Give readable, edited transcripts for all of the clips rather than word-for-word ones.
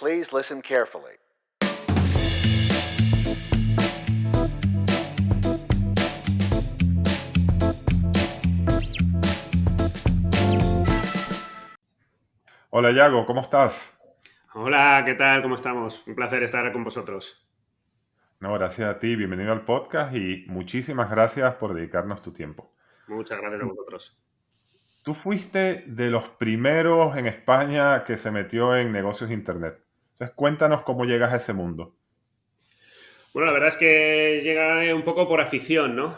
Please listen carefully. Hola Yago, ¿cómo estás? Hola, ¿qué tal? ¿Cómo estamos? Un placer estar con vosotros. No, gracias a ti, bienvenido al podcast y muchísimas gracias por dedicarnos tu tiempo. Muchas gracias a vosotros. Tú fuiste de los primeros en España que se metió en negocios de Internet. Entonces, cuéntanos cómo llegas a ese mundo. Bueno, la verdad es que llega un poco por afición, ¿no?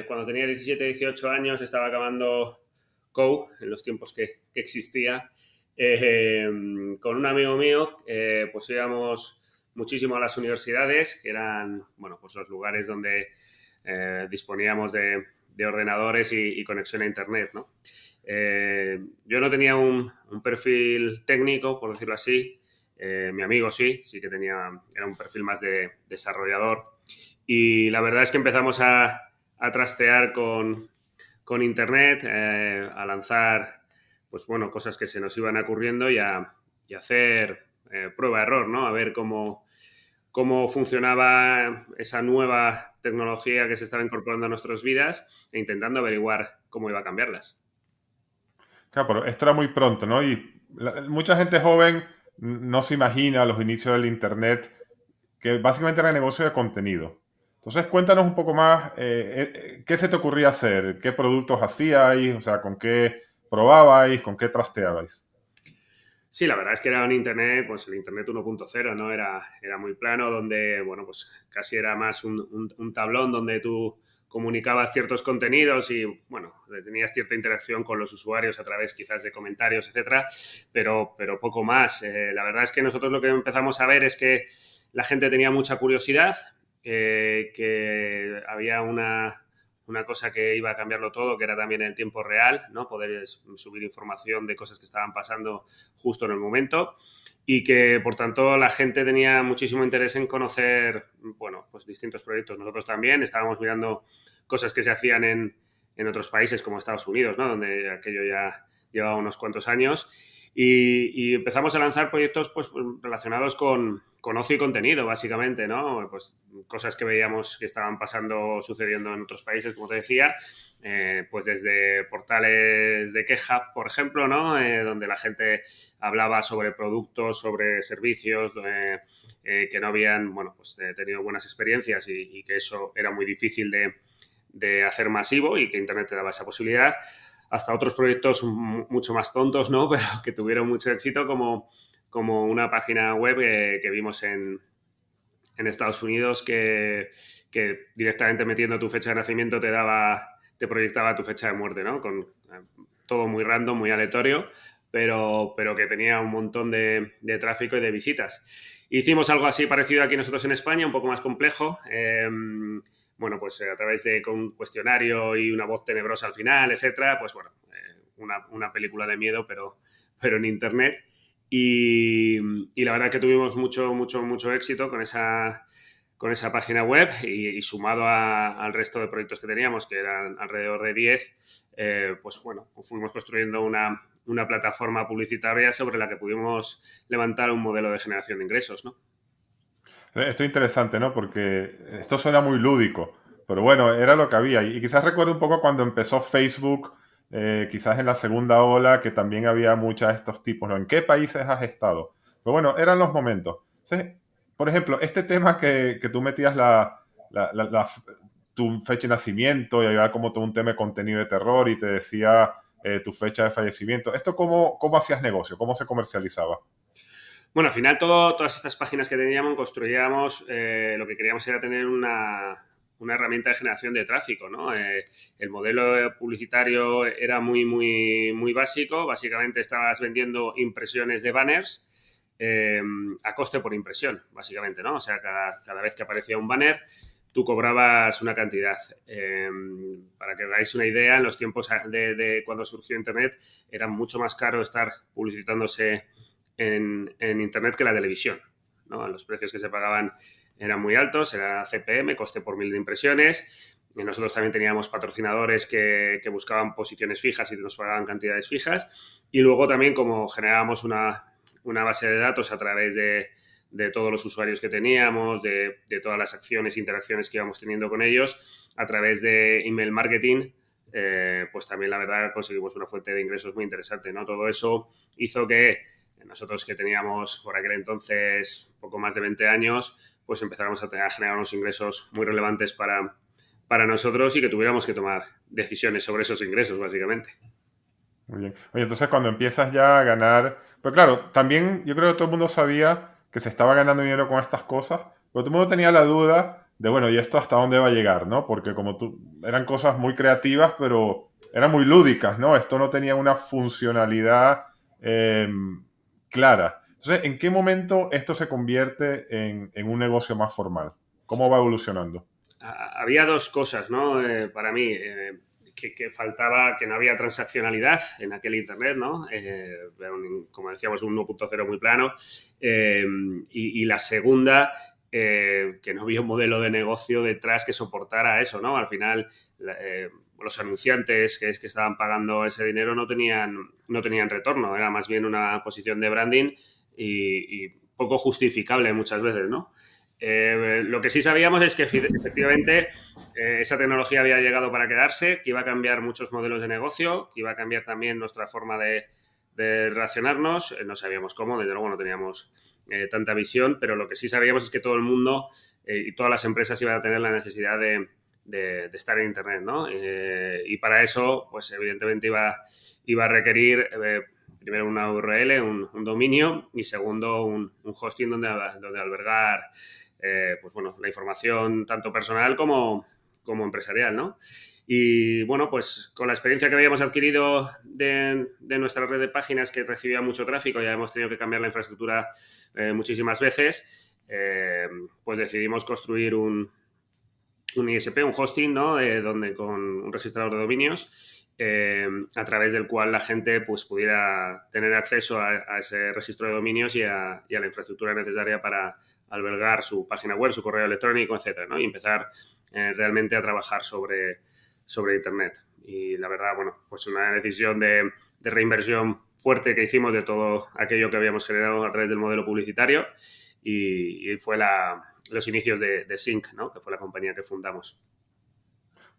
Cuando tenía 17, 18 años estaba acabando COU, en los tiempos que existía, eh, con un amigo mío, pues íbamos muchísimo a las universidades, que eran, bueno, pues los lugares donde disponíamos de ordenadores y conexión a Internet, ¿no? Yo no tenía un perfil técnico, por decirlo así. Mi amigo sí que era un perfil más de desarrollador. Y la verdad es que empezamos a trastear con Internet, a lanzar, pues bueno, cosas que se nos iban ocurriendo y hacer prueba-error, ¿no? A ver cómo funcionaba esa nueva tecnología que se estaba incorporando a nuestras vidas e intentando averiguar cómo iba a cambiarlas. Claro, pero esto era muy pronto, ¿no? Y mucha gente joven no se imagina los inicios del Internet, que básicamente era negocio de contenido. Entonces, cuéntanos un poco más, ¿qué se te ocurría hacer? ¿Qué productos hacíais? O sea, ¿con qué probabais? ¿Con qué trasteabais? Sí, la verdad es que era un Internet, pues el Internet 1.0, ¿no? Era muy plano, donde, bueno, pues casi era más un tablón donde tú comunicabas ciertos contenidos y, bueno, tenías cierta interacción con los usuarios a través quizás de comentarios, etcétera, pero poco más. La verdad es que nosotros lo que empezamos a ver es que la gente tenía mucha curiosidad, que había una cosa que iba a cambiarlo todo, que era también el tiempo real, ¿no? Poder subir información de cosas que estaban pasando justo en el momento y que, por tanto, la gente tenía muchísimo interés en conocer, bueno, pues distintos proyectos. Nosotros también estábamos mirando cosas que se hacían en otros países como Estados Unidos, ¿no? Donde aquello ya llevaba unos cuantos años y empezamos a lanzar proyectos pues, relacionados con ocio y contenido, básicamente, ¿no? Pues cosas que veíamos que estaban pasando, sucediendo en otros países, como te decía, pues desde portales de queja, por ejemplo, ¿no? Donde la gente hablaba sobre productos, sobre servicios, que no habían, bueno, pues tenido buenas experiencias y que eso era muy difícil de hacer masivo y que Internet te daba esa posibilidad, hasta otros proyectos mucho más tontos, ¿no? Pero que tuvieron mucho éxito, como una página web que vimos en Estados Unidos que directamente metiendo tu fecha de nacimiento te proyectaba tu fecha de muerte, ¿no? Con todo muy random, muy aleatorio, pero que tenía un montón de tráfico y de visitas. Hicimos algo así parecido aquí nosotros en España, un poco más complejo. Bueno, pues a través de con un cuestionario y una voz tenebrosa al final, etcétera, pues bueno, una película de miedo, pero en Internet. Y la verdad que tuvimos mucho éxito con esa página web y sumado al resto de proyectos que teníamos, que eran alrededor de 10, pues bueno, fuimos construyendo una plataforma publicitaria sobre la que pudimos levantar un modelo de generación de ingresos, ¿no? Esto es interesante, ¿no? Porque esto suena muy lúdico, pero bueno, era lo que había. Y quizás recuerdo un poco cuando empezó Facebook, quizás en la segunda ola, que también había muchos de estos tipos, ¿no? ¿En qué países has estado? Pero bueno, eran los momentos. Entonces, por ejemplo, este tema que tú metías tu fecha de nacimiento y había como todo un tema de contenido de terror y te decía tu fecha de fallecimiento. ¿Esto cómo hacías negocio? ¿Cómo se comercializaba? Bueno, al final todas estas páginas que teníamos construíamos, lo que queríamos era tener una herramienta de generación de tráfico, ¿no? El modelo publicitario era muy básico. Básicamente estabas vendiendo impresiones de banners a coste por impresión, básicamente, ¿no? O sea, cada vez que aparecía un banner, tú cobrabas una cantidad. Para que hagáis una idea, en los tiempos de cuando surgió Internet era mucho más caro estar publicitándose en Internet que la televisión, ¿no? Los precios que se pagaban eran muy altos, era CPM, coste por 1000 de impresiones. Y nosotros también teníamos patrocinadores que buscaban posiciones fijas y nos pagaban cantidades fijas. Y luego también, como generábamos una base de datos a través de todos los usuarios que teníamos, de todas las acciones e interacciones que íbamos teniendo con ellos, a través de email marketing, pues también la verdad conseguimos una fuente de ingresos muy interesante, ¿no? Todo eso hizo que nosotros, que teníamos por aquel entonces poco más de 20 años, pues empezáramos a generar unos ingresos muy relevantes para nosotros y que tuviéramos que tomar decisiones sobre esos ingresos, básicamente. Muy bien. Oye, entonces cuando empiezas ya a ganar, pues claro, también yo creo que todo el mundo sabía que se estaba ganando dinero con estas cosas, pero todo el mundo tenía la duda de, bueno, ¿y esto hasta dónde va a llegar, no? Porque como tú, eran cosas muy creativas, pero eran muy lúdicas, ¿no? Esto no tenía una funcionalidad eh, clara. Entonces, ¿en qué momento esto se convierte en un negocio más formal? ¿Cómo va evolucionando? Había dos cosas, ¿no? Para mí, que faltaba, que no había transaccionalidad en aquel Internet, ¿no? Como decíamos, un 1.0 muy plano. Y la segunda, que no había un modelo de negocio detrás que soportara eso, ¿no? Al final, los anunciantes que estaban pagando ese dinero no tenían retorno, era más bien una posición de branding y poco justificable muchas veces, ¿no? Lo que sí sabíamos es que efectivamente esa tecnología había llegado para quedarse, que iba a cambiar muchos modelos de negocio, que iba a cambiar también nuestra forma de relacionarnos. No sabíamos cómo, desde luego no teníamos tanta visión, pero lo que sí sabíamos es que todo el mundo y todas las empresas iban a tener la necesidad de estar en Internet, ¿no? Y para eso, pues evidentemente iba a requerir primero una URL, un dominio, y segundo un hosting donde albergar pues bueno, la información tanto personal como empresarial, ¿no? Y bueno, pues con la experiencia que habíamos adquirido de nuestra red de páginas, que recibía mucho tráfico, ya hemos tenido que cambiar la infraestructura muchísimas veces, pues decidimos construir un ISP, un hosting, ¿no? Donde con un registrador de dominios, a través del cual la gente pues pudiera tener acceso a ese registro de dominios y a la infraestructura necesaria para albergar su página web, su correo electrónico, etcétera, ¿no? Y empezar realmente a trabajar sobre Internet. Y la verdad, bueno, pues una decisión de reinversión fuerte que hicimos de todo aquello que habíamos generado a través del modelo publicitario, y fue los inicios de Sync, ¿no? Que fue la compañía que fundamos.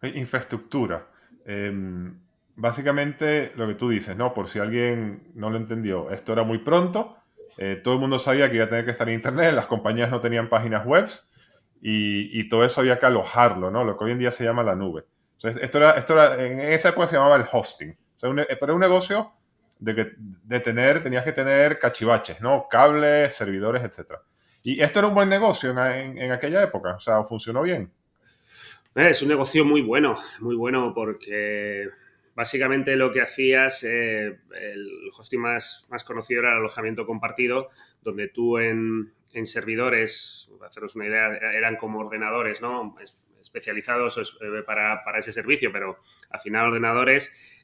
Infraestructura. Básicamente lo que tú dices, ¿no? Por si alguien no lo entendió, esto era muy pronto, todo el mundo sabía que iba a tener que estar en Internet, las compañías no tenían páginas web y todo eso había que alojarlo, ¿no? Lo que hoy en día se llama la nube. Entonces, en esa época se llamaba el hosting. O sea, pero era un negocio tenías que tener cachivaches, ¿no? Cables, servidores, etcétera. Y esto era un buen negocio en aquella época, o sea, funcionó bien. Es un negocio muy bueno porque básicamente lo que hacías, el hosting más conocido era el alojamiento compartido, donde tú en servidores, para haceros una idea, eran como ordenadores, ¿no? Especializados para ese servicio, pero al final ordenadores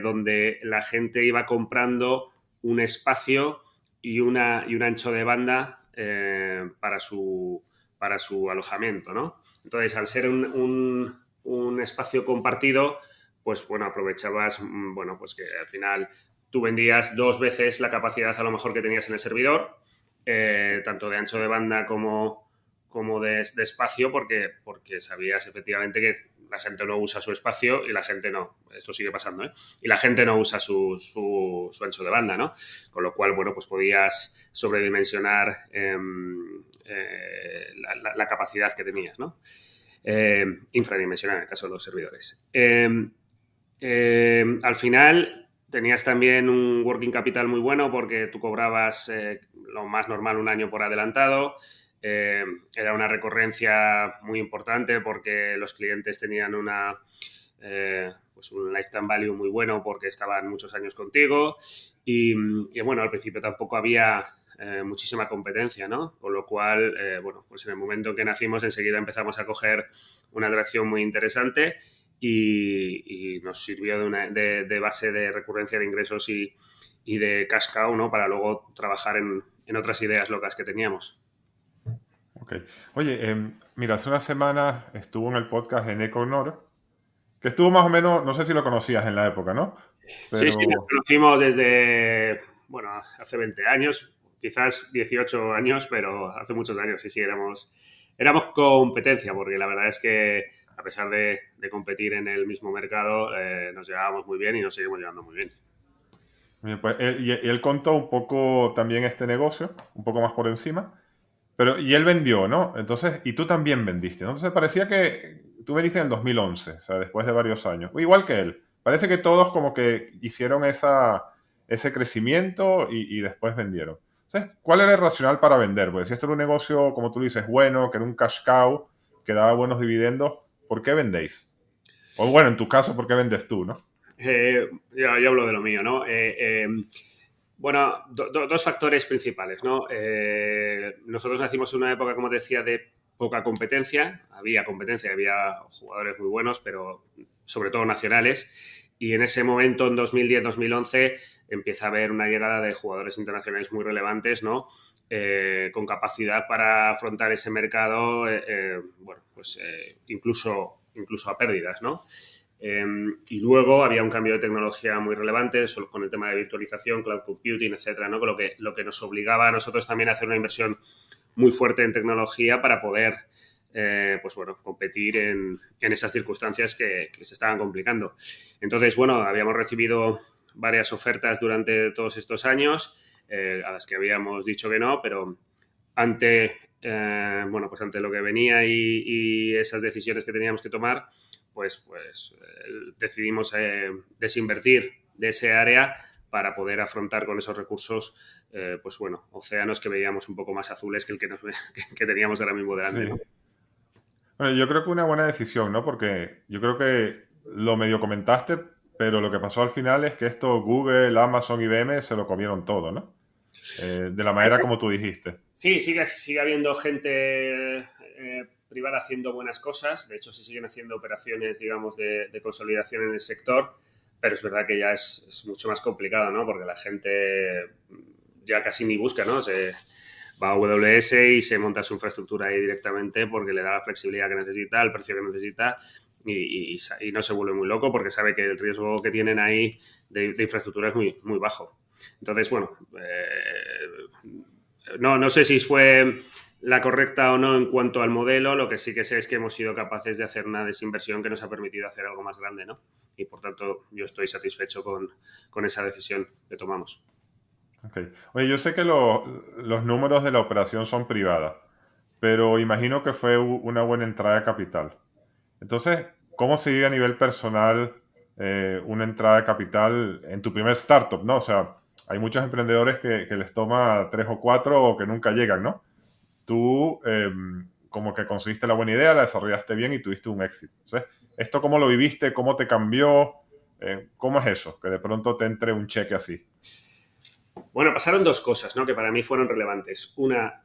donde la gente iba comprando un espacio y un ancho de banda para su alojamiento, ¿no? Entonces, al ser un espacio compartido, pues bueno, aprovechabas, bueno, pues que al final tú vendías 2 veces la capacidad a lo mejor que tenías en el servidor, tanto de ancho de banda como de espacio, porque sabías efectivamente que la gente no usa su espacio y la gente no, esto sigue pasando, ¿eh? Y la gente no usa su ancho de banda, ¿no? Con lo cual, bueno, pues podías sobredimensionar la capacidad que tenías, ¿no? Infradimensionar en el caso de los servidores. Al final tenías también un working capital muy bueno porque tú cobrabas lo más normal un año por adelantado. Era una recurrencia muy importante porque los clientes tenían pues un lifetime value muy bueno porque estaban muchos años contigo y bueno, al principio tampoco había muchísima competencia, ¿no? Con lo cual, bueno, pues en el momento en que nacimos enseguida empezamos a coger una atracción muy interesante y nos sirvió de base de recurrencia de ingresos y de cash cow, ¿no? Para luego trabajar en otras ideas locas que teníamos. Ok. Oye, mira, hace unas semanas estuvo en el podcast en Econor, que estuvo más o menos, no sé si lo conocías en la época, ¿no? Sí, sí, nos Pero, conocimos desde, bueno, hace 20 años, quizás 18 años, pero hace muchos años, sí, éramos competencia, porque la verdad es que a pesar de competir en el mismo mercado, nos llevábamos muy bien y nos seguimos llevando muy bien. Bien, pues, y él contó un poco también este negocio, un poco más por encima, pero y él vendió, ¿no? Entonces, y tú también vendiste, ¿no? Entonces parecía que tú vendiste en el 2011, o sea, después de varios años, igual que él. Parece que todos como que hicieron ese crecimiento y después vendieron. Entonces, ¿cuál era el racional para vender? Pues si este era un negocio, como tú dices, bueno, que era un cash cow, que daba buenos dividendos, ¿por qué vendéis? O bueno, en tu caso, ¿por qué vendes tú, no? Yo hablo de lo mío, ¿no? Bueno, dos factores principales, ¿no? Nosotros nacimos en una época, como te decía, de poca competencia. Había competencia, había jugadores muy buenos, pero sobre todo nacionales. Y en ese momento, en 2010-2011, empieza a haber una llegada de jugadores internacionales muy relevantes, ¿no? Con capacidad para afrontar ese mercado, bueno, pues incluso a pérdidas, ¿no? Y luego había un cambio de tecnología muy relevante con el tema de virtualización, cloud computing, etcétera, ¿no? Con lo que nos obligaba a nosotros también a hacer una inversión muy fuerte en tecnología para poder pues bueno, competir en esas circunstancias que se estaban complicando. Entonces, bueno, habíamos recibido varias ofertas durante todos estos años a las que habíamos dicho que no, pero ante, bueno, pues ante lo que venía y esas decisiones que teníamos que tomar, pues decidimos desinvertir de ese área para poder afrontar con esos recursos, pues bueno, océanos que veíamos un poco más azules que el que teníamos ahora mismo delante, ¿no? Sí. Bueno, yo creo que una buena decisión, ¿no? Porque yo creo que lo medio comentaste, pero lo que pasó al final es que esto Google, Amazon, IBM se lo comieron todo, ¿no? De la manera como tú dijiste. Sí, sigue habiendo gente privada haciendo buenas cosas. De hecho, se siguen haciendo operaciones, digamos, de consolidación en el sector, pero es verdad que ya es mucho más complicado, ¿no? Porque la gente ya casi ni busca, ¿no? Se va a AWS y se monta su infraestructura ahí directamente porque le da la flexibilidad que necesita, el precio que necesita y no se vuelve muy loco porque sabe que el riesgo que tienen ahí de infraestructura es muy, muy bajo. Entonces, bueno, no sé si fue la correcta o no en cuanto al modelo, lo que sí que sé es que hemos sido capaces de hacer una desinversión que nos ha permitido hacer algo más grande, ¿no? Y por tanto yo estoy satisfecho con esa decisión que tomamos. Ok. Oye, yo sé que los números de la operación son privadas, pero imagino que fue una buena entrada de capital. Entonces, ¿cómo se vive a nivel personal una entrada de capital en tu primer startup, ¿no? O sea, hay muchos emprendedores que les toma tres o cuatro o que nunca llegan, ¿no? Tú como que conseguiste la buena idea, la desarrollaste bien y tuviste un éxito. Entonces, ¿esto cómo lo viviste? ¿Cómo te cambió? ¿Cómo es eso? Que de pronto te entre un cheque así. Bueno, pasaron dos cosas, ¿no? Que para mí fueron relevantes. Una,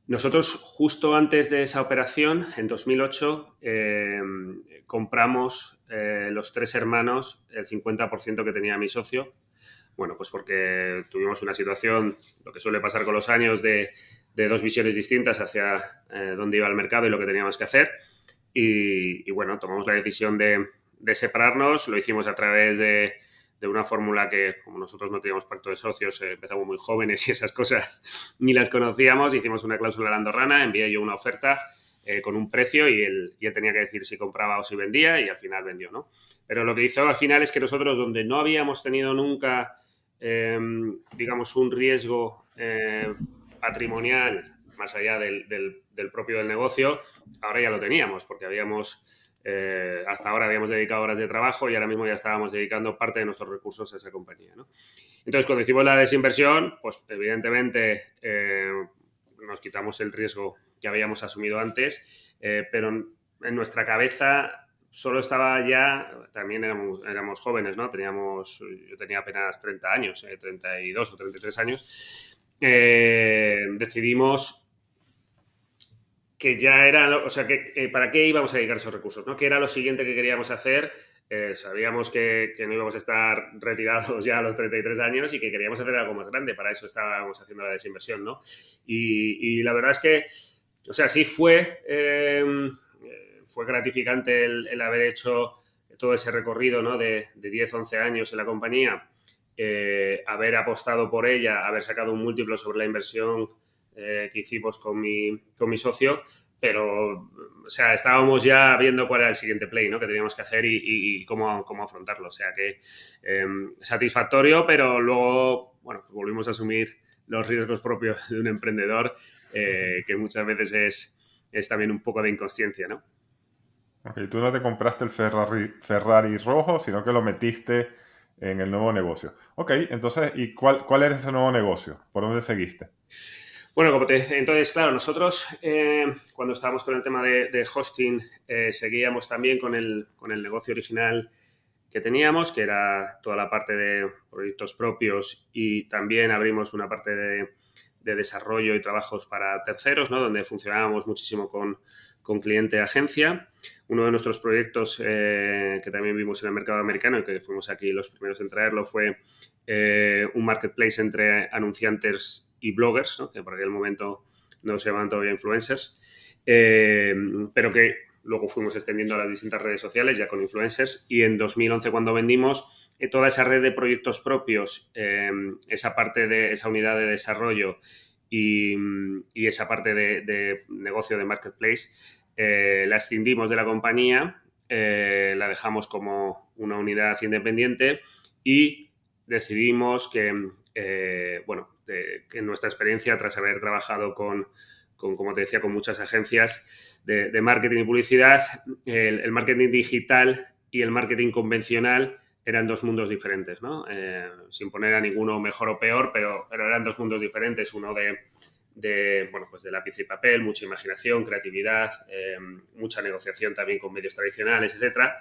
nosotros justo antes de esa operación, en 2008, compramos los tres hermanos el 50% que tenía mi socio. Bueno, pues porque tuvimos una situación, lo que suele pasar con los años, de dos visiones distintas hacia dónde iba el mercado y lo que teníamos que hacer. Y bueno, tomamos la decisión de separarnos, lo hicimos a través de una fórmula que, como nosotros no teníamos pacto de socios, empezamos muy jóvenes y esas cosas ni las conocíamos, hicimos una cláusula de andorrana, envié yo una oferta con un precio y él tenía que decir si compraba o si vendía y al final vendió, ¿no? Pero lo que hizo al final es que nosotros, donde no habíamos tenido nunca, digamos, un riesgo patrimonial más allá del propio del negocio, ahora ya lo teníamos, porque hasta ahora habíamos dedicado horas de trabajo y ahora mismo ya estábamos dedicando parte de nuestros recursos a esa compañía, ¿no? Entonces, cuando hicimos la desinversión, pues evidentemente nos quitamos el riesgo que habíamos asumido antes, pero en nuestra cabeza solo estaba ya, también éramos jóvenes, ¿no? Yo tenía apenas 30 años, 32 o 33 años. Decidimos que ya era, o sea, que para qué íbamos a dedicar esos recursos, ¿no? Que era lo siguiente que queríamos hacer. Sabíamos que no íbamos a estar retirados ya a los 33 años y que queríamos hacer algo más grande. Para eso estábamos haciendo la desinversión, ¿no? Y la verdad es que, o sea, sí fue gratificante el haber hecho todo ese recorrido, ¿no? De 10, 11 años en la compañía haber apostado por ella, haber sacado un múltiplo sobre la inversión que hicimos con mi socio, pero, o sea, estábamos ya viendo cuál era el siguiente play, ¿no?, que teníamos que hacer y cómo afrontarlo. O sea que satisfactorio, pero luego, bueno, pues volvimos a asumir los riesgos propios de un emprendedor, que muchas veces es también un poco de inconsciencia, ¿no? Ok, tú no te compraste el Ferrari rojo, sino que lo metiste en el nuevo negocio. Ok, entonces, ¿y cuál era ese nuevo negocio? ¿Por dónde seguiste? Bueno, como te decía, entonces, claro, nosotros cuando estábamos con el tema de hosting, seguíamos también con el negocio original que teníamos, que era toda la parte de proyectos propios, y también abrimos una parte de desarrollo y trabajos para terceros, ¿no?, donde funcionábamos muchísimo con cliente agencia. Uno de nuestros proyectos que también vimos en el mercado americano y que fuimos aquí los primeros en traerlo fue un marketplace entre anunciantes y bloggers, ¿no?, que por aquel momento no se llamaban todavía influencers, pero que luego fuimos extendiendo a las distintas redes sociales ya con influencers, y en 2011, cuando vendimos toda esa red de proyectos propios, esa parte de esa unidad de desarrollo y esa parte de negocio de marketplace, la escindimos de la compañía, la dejamos como una unidad independiente y decidimos que en nuestra experiencia, tras haber trabajado como te decía, con muchas agencias de marketing y publicidad, el marketing digital y el marketing convencional eran dos mundos diferentes, ¿no? Sin poner a ninguno mejor o peor, pero eran dos mundos diferentes. Uno pues de lápiz y papel, mucha imaginación, creatividad, mucha negociación también con medios tradicionales, etcétera.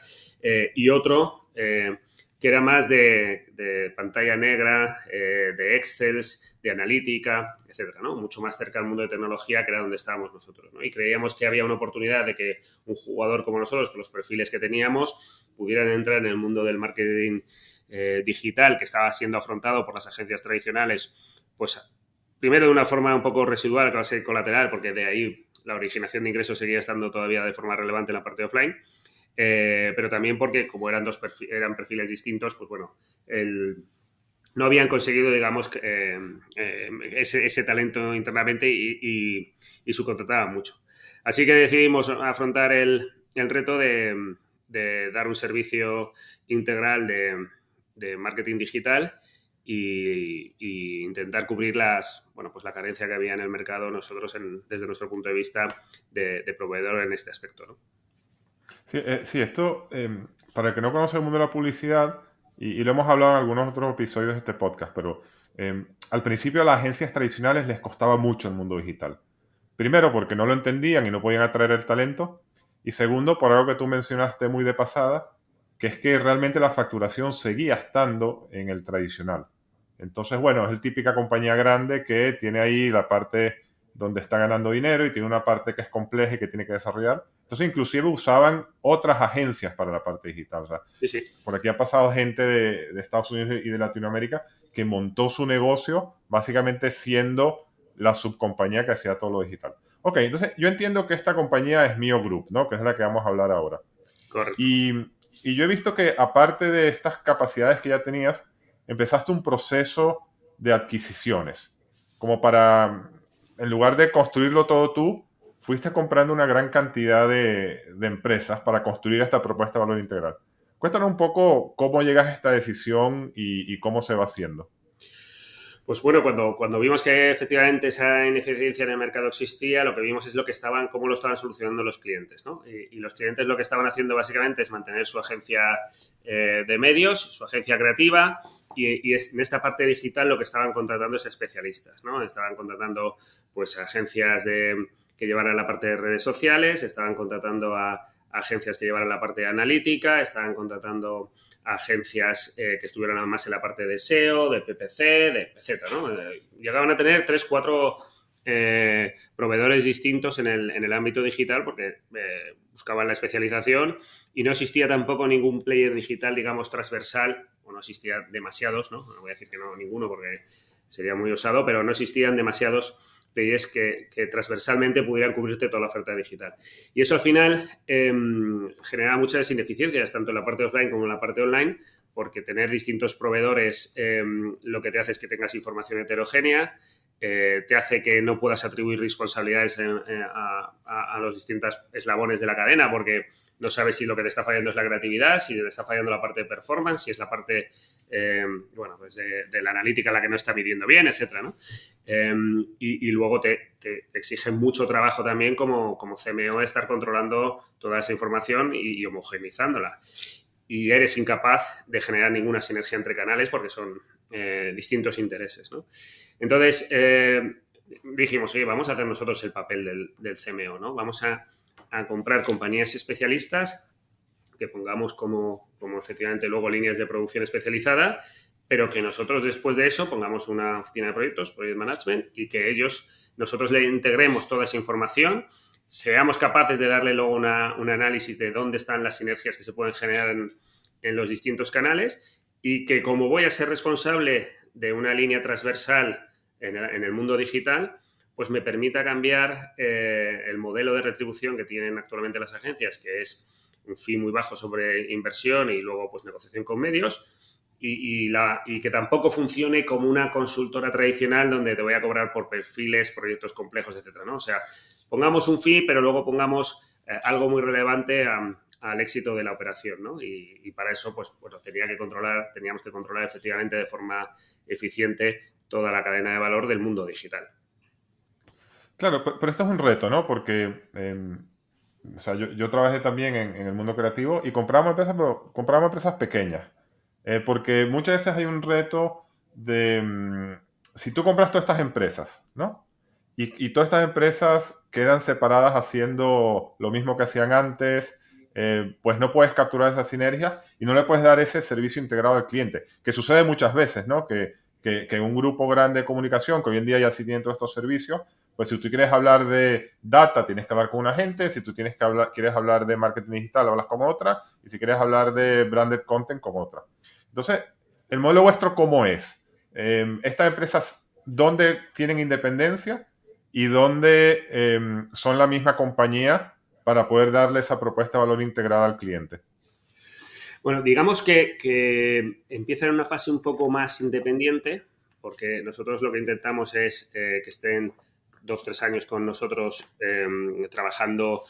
Y otro que era más de pantalla negra, de Excels, de analítica, etcétera, ¿no? Mucho más cerca al mundo de tecnología, que era donde estábamos nosotros, ¿no? Y creíamos que había una oportunidad de que un jugador como nosotros, con los perfiles que teníamos, pudieran entrar en el mundo del marketing digital, que estaba siendo afrontado por las agencias tradicionales, pues primero de una forma un poco residual, casi colateral, porque de ahí la originación de ingresos seguía estando todavía de forma relevante en la parte offline, pero también porque como eran perfiles distintos, pues bueno, no habían conseguido, digamos, ese talento internamente y subcontrataban mucho. Así que decidimos afrontar el reto de dar un servicio integral de marketing digital y intentar cubrir pues la carencia que había en el mercado nosotros desde nuestro punto de vista de proveedor en este aspecto, ¿no? Sí, sí, esto, para el que no conoce el mundo de la publicidad, y lo hemos hablado en algunos otros episodios de este podcast, pero al principio a las agencias tradicionales les costaba mucho el mundo digital. Primero, porque no lo entendían y no podían atraer el talento. Y segundo, por algo que tú mencionaste muy de pasada, que es que realmente la facturación seguía estando en el tradicional. Entonces, bueno, es la típica compañía grande que tiene ahí la parte donde está ganando dinero y tiene una parte que es compleja y que tiene que desarrollar. Entonces, inclusive usaban otras agencias para la parte digital. O sea, Sí, sí. por aquí ha pasado gente de Estados Unidos y de Latinoamérica que montó su negocio básicamente siendo la subcompañía que hacía todo lo digital. Ok, entonces yo entiendo que esta compañía es Mio Group, ¿no? Que es la que vamos a hablar ahora. Correcto. Y, y yo he visto que aparte de estas capacidades que ya tenías, empezaste un proceso de adquisiciones. Como para, en lugar de construirlo todo tú, fuiste comprando una gran cantidad de empresas para construir esta propuesta de valor integral. Cuéntanos un poco cómo llegas a esta decisión y cómo se va haciendo. Pues bueno, cuando vimos que efectivamente esa ineficiencia en el mercado existía, lo que vimos es cómo lo estaban solucionando los clientes, ¿no? Y los clientes lo que estaban haciendo básicamente es mantener su agencia de medios, su agencia creativa, y en esta parte digital lo que estaban contratando es especialistas, ¿no? Estaban contratando pues agencias que llevaran la parte de redes sociales, estaban contratando a agencias que llevaran la parte de analítica, estaban contratando agencias que estuvieran más en la parte de SEO, de PPC, etcétera, ¿no? Llegaban a tener 3, 4 proveedores distintos en el ámbito digital porque buscaban la especialización y no existía tampoco ningún player digital, digamos, transversal, o no existía demasiados, ¿no? No voy a decir que no ninguno porque sería muy osado, pero no existían demasiados players que transversalmente pudieran cubrirte toda la oferta digital. Y eso al final genera muchas ineficiencias, tanto en la parte offline como en la parte online, porque tener distintos proveedores lo que te hace es que tengas información heterogénea, te hace que no puedas atribuir responsabilidades a los distintos eslabones de la cadena, porque no sabes si lo que te está fallando es la creatividad, si te está fallando la parte de performance, si es la parte pues de la analítica la que no está midiendo bien, etcétera, ¿no? Y luego te exige mucho trabajo también como CMO estar controlando toda esa información y homogeneizándola. Y eres incapaz de generar ninguna sinergia entre canales porque son distintos intereses, ¿no? Entonces, dijimos, oye, vamos a hacer nosotros el papel del CMO, ¿no? Vamos a comprar compañías especialistas que pongamos como efectivamente luego líneas de producción especializada, pero que nosotros después de eso pongamos una oficina de proyectos, Project Management, y que nosotros le integremos toda esa información, seamos capaces de darle luego un análisis de dónde están las sinergias que se pueden generar en los distintos canales, y que como voy a ser responsable de una línea transversal en el mundo digital, pues me permita cambiar el modelo de retribución que tienen actualmente las agencias, que es un fee muy bajo sobre inversión y luego pues negociación con medios, y que tampoco funcione como una consultora tradicional donde te voy a cobrar por perfiles, proyectos complejos, etcétera, ¿no? O sea, pongamos un fee, pero luego pongamos algo muy relevante al éxito de la operación, ¿no? Y para eso, pues, bueno, teníamos que controlar efectivamente de forma eficiente toda la cadena de valor del mundo digital. Claro, pero esto es un reto, ¿no? Porque o sea, yo trabajé también en el mundo creativo y comprábamos empresas, pero comprábamos empresas pequeñas. Porque muchas veces hay un reto de, si tú compras todas estas empresas, ¿no? Y todas estas empresas quedan separadas haciendo lo mismo que hacían antes, pues no puedes capturar esa sinergia y no le puedes dar ese servicio integrado al cliente, que sucede muchas veces, ¿no? Que un grupo grande de comunicación, que hoy en día ya sí tienen todos estos servicios, pues si tú quieres hablar de data, tienes que hablar con una gente, si tú quieres hablar de marketing digital, hablas con otra, y si quieres hablar de branded content, con otra. Entonces, ¿el modelo vuestro cómo es? ¿Estas empresas dónde tienen independencia y dónde son la misma compañía para poder darle esa propuesta de valor integrada al cliente? Bueno, digamos que empieza en una fase un poco más independiente, porque nosotros lo que intentamos es que estén 2-3 años con nosotros trabajando,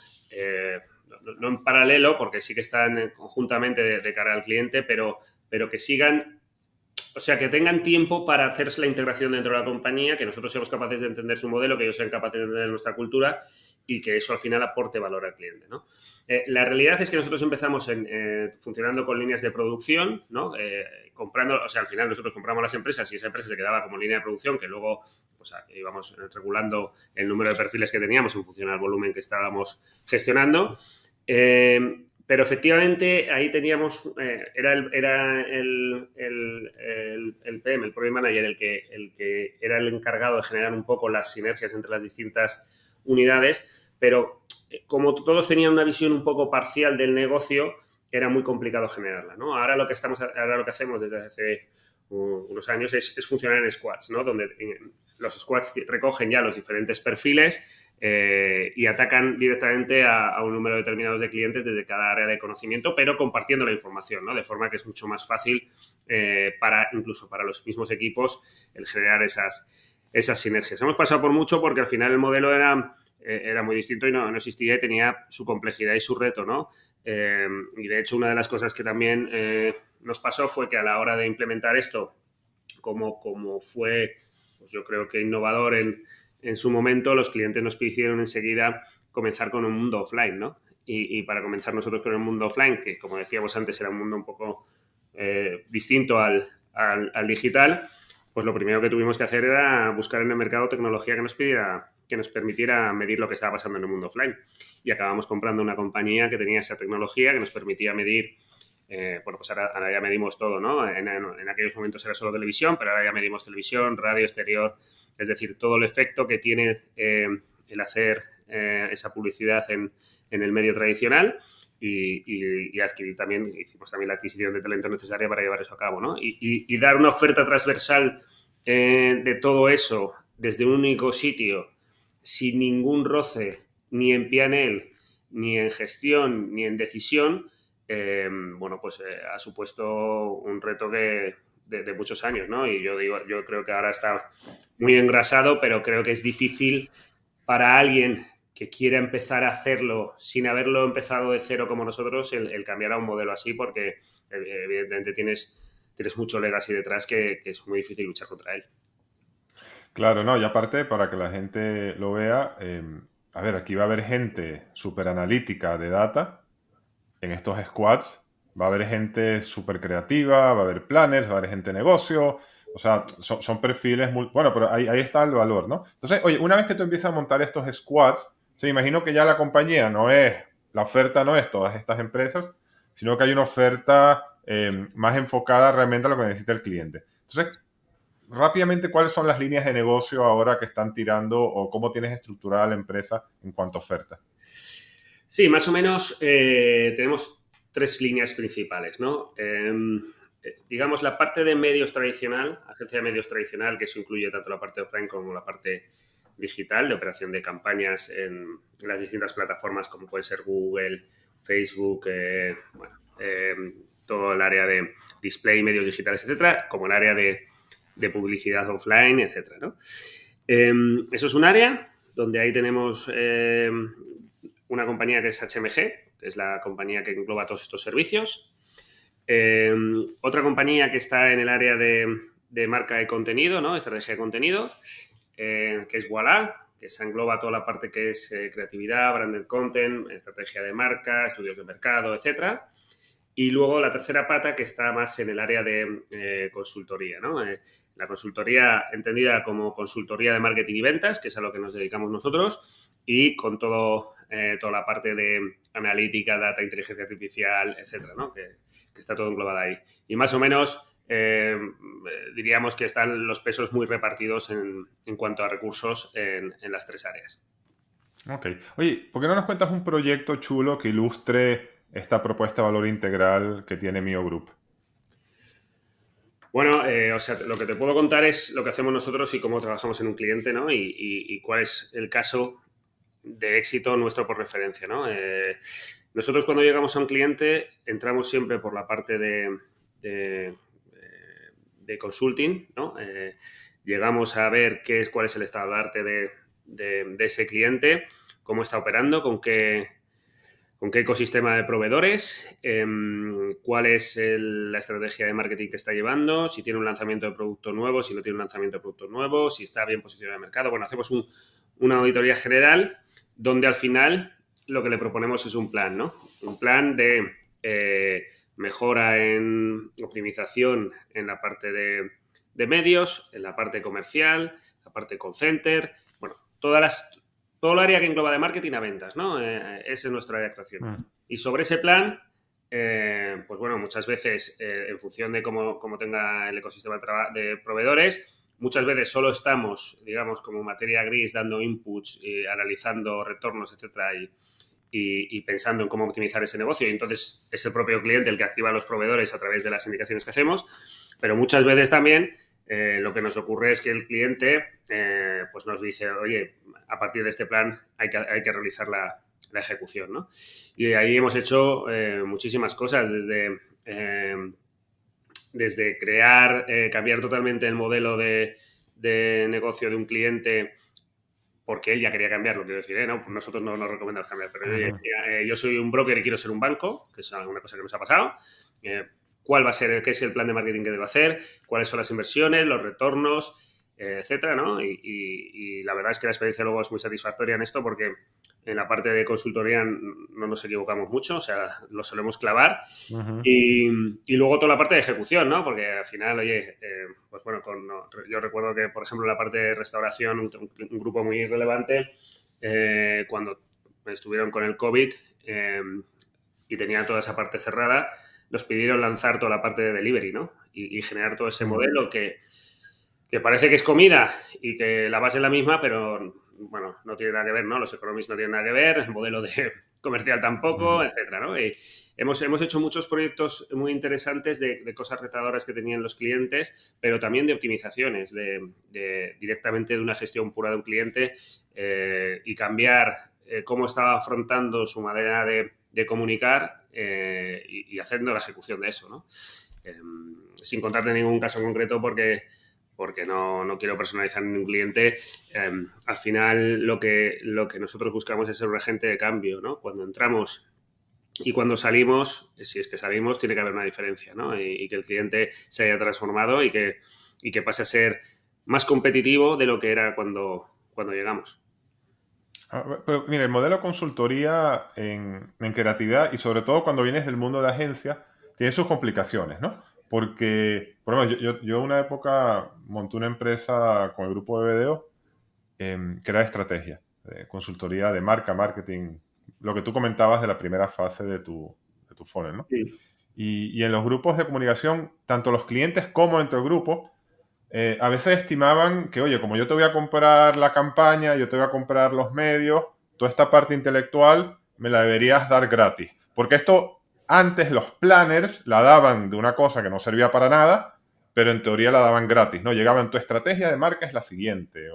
no en paralelo, porque sí que están conjuntamente de cara al cliente, pero que sigan, o sea, que tengan tiempo para hacerse la integración dentro de la compañía, que nosotros seamos capaces de entender su modelo, que ellos sean capaces de entender nuestra cultura y que eso al final aporte valor al cliente, ¿no? La realidad es que nosotros empezamos funcionando con líneas de producción, ¿no? Comprando, o sea, al final nosotros compramos las empresas y esa empresa se quedaba como línea de producción, que luego pues, íbamos regulando el número de perfiles que teníamos en función al volumen que estábamos gestionando. Pero efectivamente ahí teníamos, era el PM, el Project Manager, el que era el encargado de generar un poco las sinergias entre las distintas unidades, pero como todos tenían una visión un poco parcial del negocio, era muy complicado generarla, ¿no? Ahora lo que hacemos desde hace unos años es funcionar en squads, ¿no? Donde los squads recogen ya los diferentes perfiles y atacan directamente a un número determinado de clientes desde cada área de conocimiento, pero compartiendo la información, ¿no? De forma que es mucho más fácil incluso para los mismos equipos el generar esas sinergias. Hemos pasado por mucho porque al final el modelo era muy distinto y no existía y tenía su complejidad y su reto, ¿no? Y de hecho una de las cosas que también nos pasó fue que a la hora de implementar esto, como fue, pues yo creo que innovador en su momento, los clientes nos pidieron enseguida comenzar con un mundo offline, ¿no? Y para comenzar nosotros con el mundo offline, que como decíamos antes era un mundo un poco distinto al digital, pues lo primero que tuvimos que hacer era buscar en el mercado tecnología que nos permitiera medir lo que estaba pasando en el mundo offline. Y acabamos comprando una compañía que tenía esa tecnología que nos permitía medir, bueno, pues ahora ya medimos todo, ¿no? En aquellos momentos era solo televisión, pero ahora ya medimos televisión, radio, exterior, es decir, todo el efecto que tiene el hacer esa publicidad en el medio tradicional y hicimos también la adquisición de talento necesaria para llevar eso a cabo, ¿no? Y dar una oferta transversal de todo eso desde un único sitio, sin ningún roce, ni en P&L, ni en gestión, ni en decisión, bueno, pues ha supuesto un reto de muchos años, ¿no? Y yo creo que ahora está muy engrasado, pero creo que es difícil para alguien que quiera empezar a hacerlo sin haberlo empezado de cero como nosotros, el cambiar a un modelo así, porque evidentemente tienes mucho legacy detrás que es muy difícil luchar contra él. Claro, no, y aparte, para que la gente lo vea, a ver, aquí va a haber gente súper analítica de data en estos squads, va a haber gente súper creativa, va a haber planners, va a haber gente de negocio, o sea, son perfiles muy... Bueno, pero ahí está el valor, ¿no? Entonces, oye, una vez que tú empiezas a montar estos squads, se imagino que ya la compañía no es, la oferta no es todas estas empresas, sino que hay una oferta más enfocada realmente a lo que necesita el cliente. Entonces, rápidamente, ¿cuáles son las líneas de negocio ahora que están tirando o cómo tienes estructurada la empresa en cuanto a oferta? Sí, más o menos tenemos tres líneas principales, ¿no? Digamos, la parte de medios tradicional, agencia de medios tradicional, que eso incluye tanto la parte offline como la parte digital, de operación de campañas en las distintas plataformas como puede ser Google, Facebook, bueno, todo el área de display, medios digitales, etcétera, como el área de publicidad offline, etcétera, ¿no? Eso es un área donde ahí tenemos una compañía que es HMG, que es la compañía que engloba todos estos servicios. Otra compañía que está en el área de marca de contenido, ¿no? Estrategia de contenido, que es Voilà, que se engloba toda la parte que es creatividad, branded content, estrategia de marca, estudios de mercado, etcétera. Y luego la tercera pata que está más en el área de consultoría, ¿no? La consultoría entendida como consultoría de marketing y ventas, que es a lo que nos dedicamos nosotros, y con toda la parte de analítica, data, inteligencia artificial, etcétera, ¿no? Que está todo englobado ahí. Y más o menos diríamos que están los pesos muy repartidos en cuanto a recursos en las tres áreas. Ok. Oye, ¿por qué no nos cuentas un proyecto chulo que ilustre esta propuesta de valor integral que tiene Mio Group? Bueno, o sea, lo que te puedo contar es lo que hacemos nosotros y cómo trabajamos en un cliente, ¿no? Y cuál es el caso de éxito nuestro por referencia, ¿no? Nosotros cuando llegamos a un cliente entramos siempre por la parte de, de consulting, ¿no? Llegamos a ver cuál es el estado de arte de ese cliente, cómo está operando, con qué ecosistema de proveedores, cuál es la estrategia de marketing que está llevando, si tiene un lanzamiento de producto nuevo, si no tiene un lanzamiento de producto nuevo, si está bien posicionado en el mercado. Bueno, hacemos una auditoría general donde al final lo que le proponemos es un plan, ¿no? Un plan de mejora en optimización en la parte de medios, en la parte comercial, la parte call center, bueno, todo el área que engloba de marketing a ventas, ¿no? Esa es nuestra área de actuación. Mm. Y sobre ese plan, pues bueno, muchas veces, en función de cómo tenga el ecosistema de proveedores, muchas veces solo estamos, digamos, como materia gris, dando inputs, analizando retornos, etcétera, y pensando en cómo optimizar ese negocio. Y entonces es el propio cliente el que activa a los proveedores a través de las indicaciones que hacemos, pero muchas veces también lo que nos ocurre es que el cliente pues nos dice, oye, a partir de este plan hay que realizar la ejecución, ¿no? Y ahí hemos hecho muchísimas cosas, desde crear, cambiar totalmente el modelo de negocio de un cliente porque él ya quería cambiarlo, quiero decir, no, nosotros no nos recomendamos cambiar, pero yo soy un broker y quiero ser un banco, que es una cosa que nos ha pasado. ¿Cuál va a ser, qué es el plan de marketing que debo hacer? ¿Cuáles son las inversiones, los retornos, etcétera, ¿no? Y la verdad es que la experiencia luego es muy satisfactoria en esto porque en la parte de consultoría no nos equivocamos mucho, o sea, lo solemos clavar. Ujú. Y luego toda la parte de ejecución, ¿no? Porque al final, oye, pues bueno, yo recuerdo que, por ejemplo, en la parte de restauración, un grupo muy relevante, cuando estuvieron con el COVID y tenían toda esa parte cerrada, nos pidieron lanzar toda la parte de delivery, ¿no? Y generar todo ese Mm. modelo que parece que es comida y que la base es la misma, pero bueno, no tiene nada que ver, ¿no? Los economies no tienen nada que ver, el modelo de comercial tampoco, Ujú. etcétera, ¿no? Y hemos hecho muchos proyectos muy interesantes de cosas retadoras que tenían los clientes, pero también de optimizaciones, directamente de una gestión pura de un cliente y cambiar cómo estaba afrontando su manera de comunicar y haciendo la ejecución de eso, ¿no? Sin contarte ningún caso en concreto porque no quiero personalizar ningún cliente. Al final lo que nosotros buscamos es ser un agente de cambio, ¿no? Cuando entramos y cuando salimos, si es que salimos, tiene que haber una diferencia, ¿no? Y que el cliente se haya transformado y que pase a ser más competitivo de lo que era cuando llegamos. Pero mira, el modelo consultoría en creatividad y sobre todo cuando vienes del mundo de agencia, tiene sus complicaciones, ¿no? Porque, por ejemplo, yo una época monté una empresa con el grupo de BDO que era de estrategia, de consultoría de marca, marketing, lo que tú comentabas de la primera fase de tu funnel, ¿no? Sí. Y en los grupos de comunicación, tanto los clientes como dentro del grupo, a veces estimaban que, oye, como yo te voy a comprar la campaña, yo te voy a comprar los medios, toda esta parte intelectual me la deberías dar gratis. Porque esto, antes los planners la daban de una cosa que no servía para nada, pero en teoría la daban gratis, ¿no? Llegaban, tu estrategia de marca es la siguiente,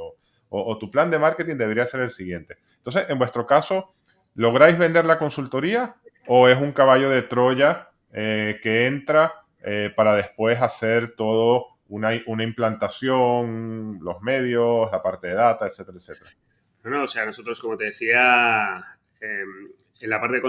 o tu plan de marketing debería ser el siguiente. Entonces, en vuestro caso, ¿lográis vender la consultoría o es un caballo de Troya que entra para después hacer todo una implantación, los medios, la parte de data, etcétera, etcétera? No, o sea, nosotros, como te decía, en la parte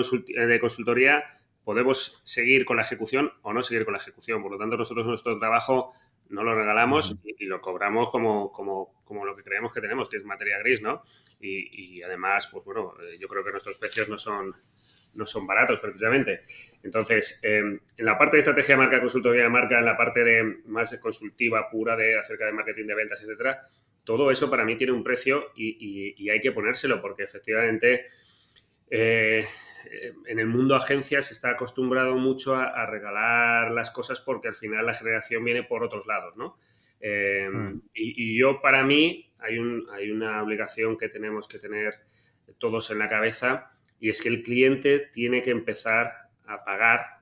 de consultoría podemos seguir con la ejecución o no seguir con la ejecución. Por lo tanto, nosotros nuestro trabajo no lo regalamos Ujú. y lo cobramos como lo que creemos que tenemos, que es materia gris, ¿no? Y además, pues bueno, yo creo que nuestros precios no son baratos precisamente. Entonces, en la parte de estrategia de marca, consultoría de marca, en la parte de más consultiva pura de acerca de marketing de ventas, etcétera, todo eso para mí tiene un precio y hay que ponérselo porque efectivamente eh, en el mundo agencia se está acostumbrado mucho a regalar las cosas porque al final la generación viene por otros lados, ¿no? Mm. Yo, para mí, hay una obligación que tenemos que tener todos en la cabeza y es que el cliente tiene que empezar a pagar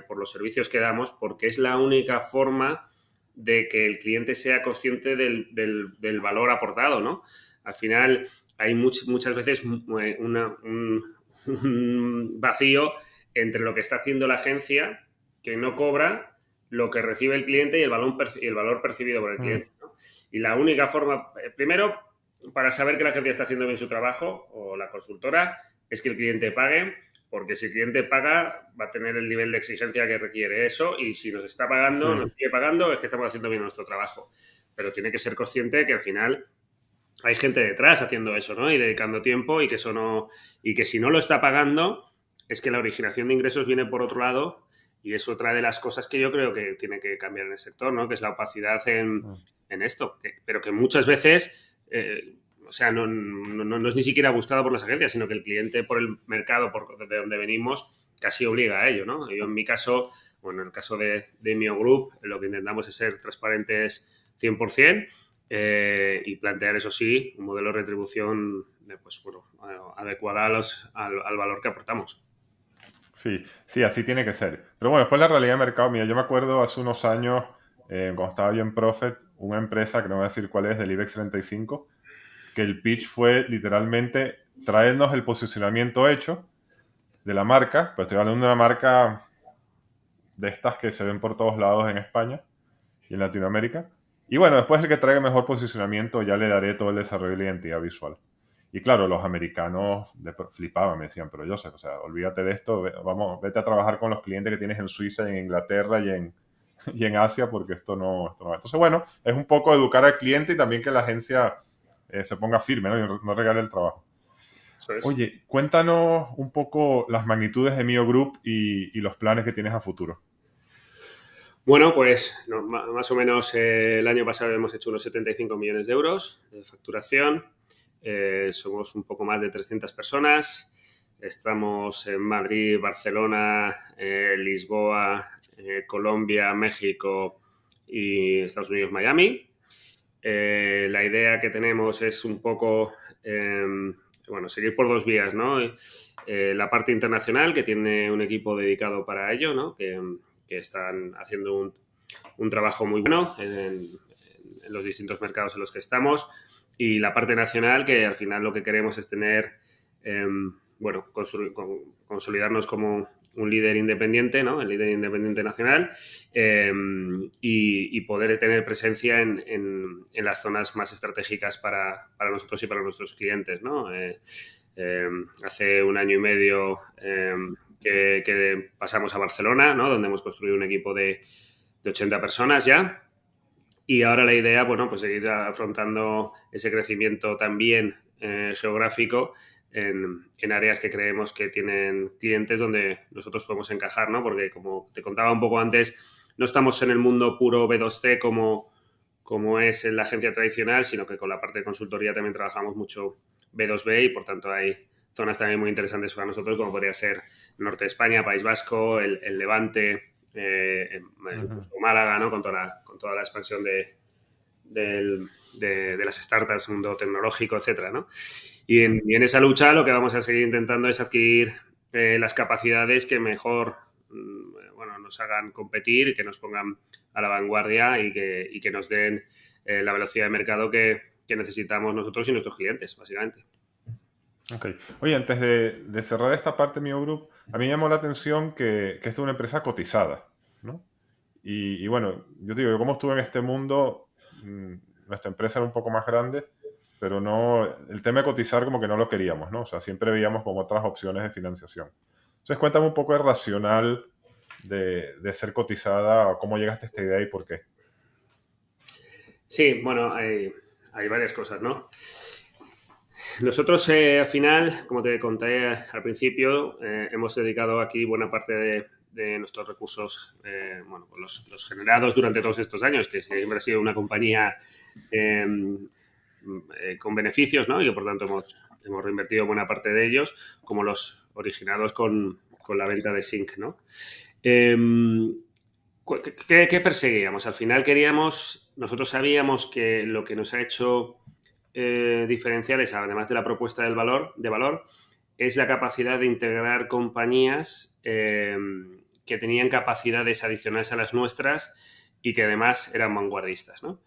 por los servicios que damos porque es la única forma de que el cliente sea consciente del valor aportado, ¿no? Al final hay muchas veces un vacío entre lo que está haciendo la agencia, que no cobra, lo que recibe el cliente y el valor percibido por el Mm. cliente, ¿no? Y la única forma, primero, para saber que la agencia está haciendo bien su trabajo o la consultora, es que el cliente pague, porque si el cliente paga, va a tener el nivel de exigencia que requiere eso, y si nos está Sí, pagando, nos sigue pagando, es que estamos haciendo bien nuestro trabajo. Pero tiene que ser consciente que al final hay gente detrás haciendo eso, ¿no? Y dedicando tiempo y que eso no. Y que si no lo está pagando, es que la originación de ingresos viene por otro lado. Y es otra de las cosas que yo creo que tiene que cambiar en el sector, ¿no? Que es la opacidad mm, en esto. Pero que muchas veces, o sea, no es ni siquiera buscado por las agencias, sino que el cliente, por el mercado, de donde venimos, casi obliga a ello, ¿no? Yo en mi caso, bueno, en el caso de Mio Group, lo que intentamos es ser transparentes 100%. Y plantear, eso sí, un modelo de retribución pues, bueno, adecuada al valor que aportamos. sí, sí, así tiene que ser. Pero bueno, después la realidad de mercado, mira, yo me acuerdo hace unos años, cuando estaba yo en Profit, una empresa, que no voy a decir cuál es, del IBEX 35, que el pitch fue literalmente traernos el posicionamiento hecho de la marca, pues estoy hablando de una marca de estas que se ven por todos lados en España y en Latinoamérica. Y bueno, después el que traiga mejor posicionamiento ya le daré todo el desarrollo de la identidad visual. Y claro, los americanos flipaban, me decían, pero Joseph, o sea, olvídate de esto, vamos, vete a trabajar con los clientes que tienes en Suiza, y en Inglaterra y en Asia, porque esto no va. Entonces, bueno, es un poco educar al cliente y también que la agencia se ponga firme, ¿no? Y no regale el trabajo. Eso es. Oye, cuéntanos un poco las magnitudes de Mio Group y los planes que tienes a futuro. Bueno, pues no, más o menos el año pasado hemos hecho unos 75 millones de euros de facturación. Somos un poco más de 300 personas. Estamos en Madrid, Barcelona, Lisboa, Colombia, México y Estados Unidos, Miami. La idea que tenemos es un poco, bueno, seguir por dos vías, ¿no? La parte internacional, que tiene un equipo dedicado para ello, ¿no? Que están haciendo un trabajo muy bueno en los distintos mercados en los que estamos. Y la parte nacional, que al final lo que queremos es tener, bueno, consolidarnos un líder independiente, ¿no? El líder independiente nacional, y poder tener presencia en las zonas más estratégicas para nosotros y para nuestros clientes, ¿no? Hace un año y medio que pasamos a Barcelona, ¿no? Donde hemos construido un equipo de 80 personas ya. Y ahora la idea, bueno, pues seguir afrontando ese crecimiento también geográfico en áreas que creemos que tienen clientes donde nosotros podemos encajar, ¿no? Porque como te contaba un poco antes, no estamos en el mundo puro B2C como es en la agencia tradicional, sino que con la parte de consultoría también trabajamos mucho B2B y por tanto hay zonas también muy interesantes para nosotros, como podría ser Norte de España, País Vasco, el Levante, Ujú. incluso Málaga, ¿no? Con toda la expansión de las startups, mundo tecnológico, etcétera, ¿no? Y en esa lucha lo que vamos a seguir intentando es adquirir las capacidades que mejor bueno, nos hagan competir, que nos pongan a la vanguardia y que nos den la velocidad de mercado que necesitamos nosotros y nuestros clientes, básicamente. Ok. Oye, antes de cerrar esta parte de mi Group, a mí me llamó la atención que esta es una empresa cotizada, ¿no? Y bueno, yo te digo, yo como estuve en este mundo, nuestra empresa era un poco más grande, pero no, el tema de cotizar como que no lo queríamos, ¿no? O sea, siempre veíamos como otras opciones de financiación. Entonces, cuéntame un poco el racional de ser cotizada, o cómo llegaste a esta idea y por qué. Sí, bueno, hay varias cosas, ¿no? Nosotros, al final, como te conté al principio, hemos dedicado aquí buena parte de nuestros recursos, bueno, pues los generados durante todos estos años, que siempre ha sido una compañía eh, con beneficios, ¿no? Y que por tanto hemos reinvertido buena parte de ellos, como los originados con la venta de Sync, ¿no? Eh, ¿Qué perseguíamos? Al final nosotros sabíamos que lo que nos ha hecho diferenciales, además de la propuesta de valor, es la capacidad de integrar compañías que tenían capacidades adicionales a las nuestras y que además eran vanguardistas, ¿no?